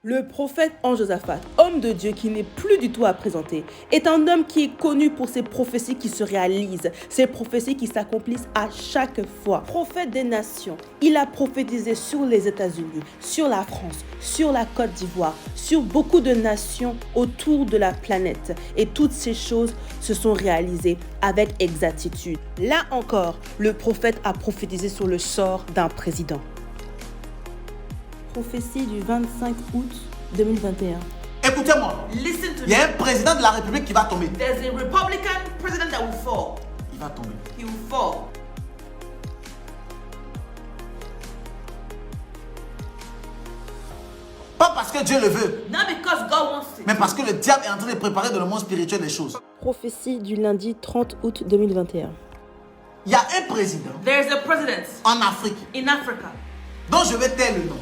Le prophète Anne-Josaphat, homme de Dieu qui n'est plus du tout à présenter, est un homme qui est connu pour ses prophéties qui se réalisent, ses prophéties qui s'accomplissent à chaque fois. Prophète des nations, il a prophétisé sur les États-Unis, sur la France, sur la Côte d'Ivoire, sur beaucoup de nations autour de la planète. Et toutes ces choses se sont réalisées avec exactitude. Là encore, le prophète a prophétisé sur le sort d'un président. Prophétie du 25 août 2021. Écoutez-moi, Listen to il y a me. un président de la République qui va tomber. There's a Republican president that will fall. Il va tomber. He will fall. Pas parce que Dieu le veut, Not because God wants it, mais parce que le diable est en train de préparer dans le monde spirituel des choses. Prophétie du lundi 30 août 2021. Il y a un président there's a president en Afrique in Africa. dont je vais taire le nom.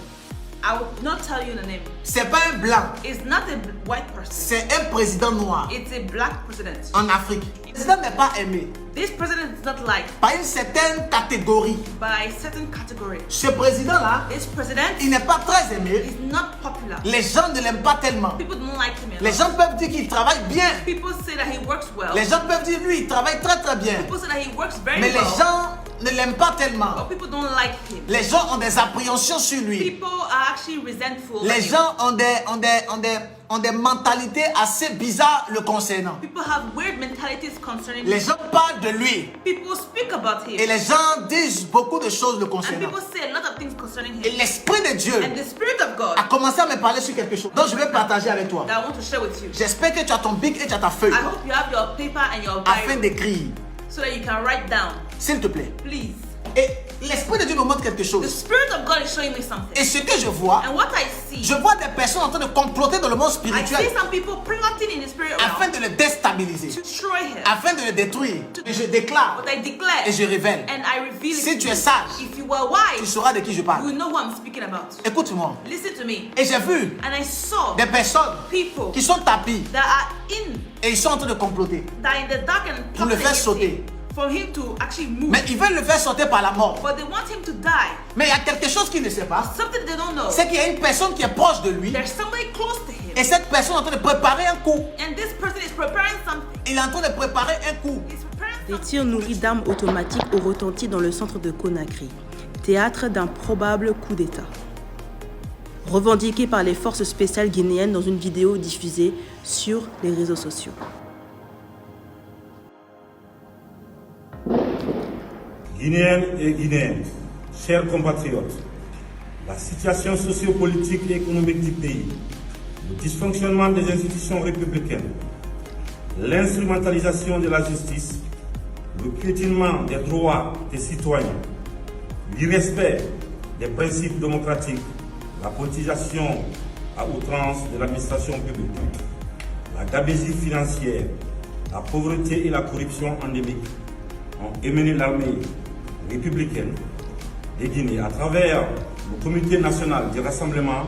I will not tell you the name. C'est pas un blanc, It's not a white person. c'est un président noir It's a black president. en Afrique. Le président n'est pas aimé This president is not liked par une certaine catégorie. by a certain category. Ce président-là, This president il n'est pas très aimé. is not popular. Les gens ne l'aiment pas tellement. People don't like him a Les lot. gens peuvent dire qu'il travaille bien. People say that he works well. Les gens peuvent dire lui, il travaille très très bien. People say that he works very Mais les well. gens ne l'aiment pas tellement. But people don't like him. Les gens ont des appréhensions sur lui. People are actually resentful. Les of him. gens ont des mentalités assez bizarres le concernant. People have weird mentalities concerning Les him. gens parlent de lui People speak about him. et les gens disent beaucoup de choses le And concernant. people say a lot of things concerning Et him. l'Esprit de Dieu And the Spirit of God a commencé à me parler sur quelque chose. Donc je vais partager avec toi. that I want to share with you. J'espère que tu as ton bic et tu as ta feuille I hope you have your paper and your afin Bible d'écrire. so that you can write down. S'il te plaît. Please. Et l'Esprit de Dieu me montre quelque The chose. Spirit of God is showing me something. Et ce que je vois, And what I see, je vois des personnes en train de comploter dans le monde I see spirituel some people plotting in the spirit afin realm de le déstabiliser, to destroy him. afin de le détruire. Et je déclare But I declare et je révèle. and I reveal it Si to tu you. es sage, If you were tu wise, sauras de qui je you parle. will know who I'm speaking about. Écoute-moi. Listen to me. Et j'ai vu And I saw des personnes people qui sont tapis that are in et ils sont en train de comploter. that are in the dark and Pour le plotting faire against sauter. him, for him to actually move. Mais ils veulent le faire sauter par la mort. But they want him to die. Mais il y a quelque chose qu'ils ne savent pas. Something they don't know. C'est qu'il y a une personne qui est proche de lui There's somebody close to him. et cette personne est en train de préparer un coup. And this person is preparing something. Il est en train de préparer un coup. He's preparing Des something. tirs nourris d'armes automatiques ont retenti dans le centre de Conakry, théâtre d'un probable coup d'État. Revendiqué par les forces spéciales guinéennes dans une vidéo diffusée sur les réseaux sociaux. Guinéennes et Guinéens, chers compatriotes, la situation sociopolitique et économique du pays, le dysfonctionnement des institutions républicaines, l'instrumentalisation de la justice, le piétinement des droits des citoyens, l'irrespect des principes démocratiques, la politisation à outrance de l'administration publique, la gabegie financière, la pauvreté et la corruption endémique ont émené l'armée républicaine de Guinée à travers le Comité national du rassemblement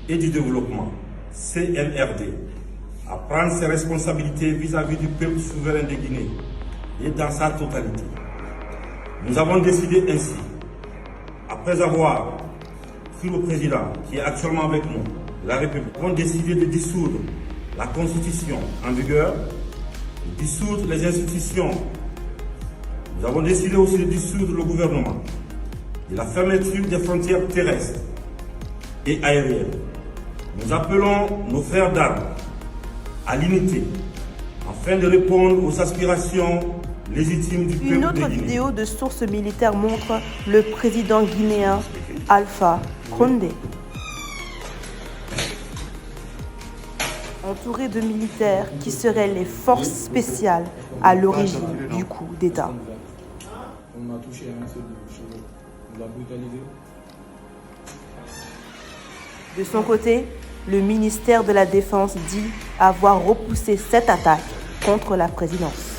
et du développement, CNRD, à prendre ses responsabilités vis-à-vis du peuple souverain de Guinée et dans sa totalité. Nous avons décidé ainsi, après avoir pris le président qui est actuellement avec nous, de la République, nous avons décidé de dissoudre la Constitution en vigueur, de dissoudre les institutions. Nous avons décidé aussi de dissoudre le gouvernement, de la fermeture des frontières terrestres et aériennes. Nous appelons nos frères d'armes à l'unité afin de répondre aux aspirations légitimes du Une peuple autre de Guinée. vidéo de sources militaires montre le président guinéen Alpha Condé, entouré de militaires qui seraient les forces spéciales à l'origine du coup d'État. On m'a touché un seul cheveu. On l'a brutalisé. De son côté, le ministère de la Défense dit avoir repoussé cette attaque contre la présidence.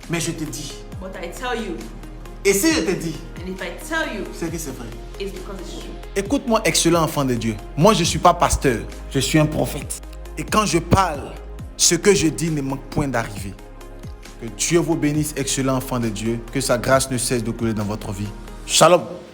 Mais je te dis, But I tell you, et si je te dis, and if I tell you, c'est que c'est vrai. it's because it's true. Écoute-moi, excellent enfant de Dieu. Moi, je ne suis pas pasteur, je suis un prophète. Et quand je parle, ce que je dis ne manque point d'arriver. Que Dieu vous bénisse, excellent enfant de Dieu. Que sa grâce ne cesse de couler dans votre vie. Shalom.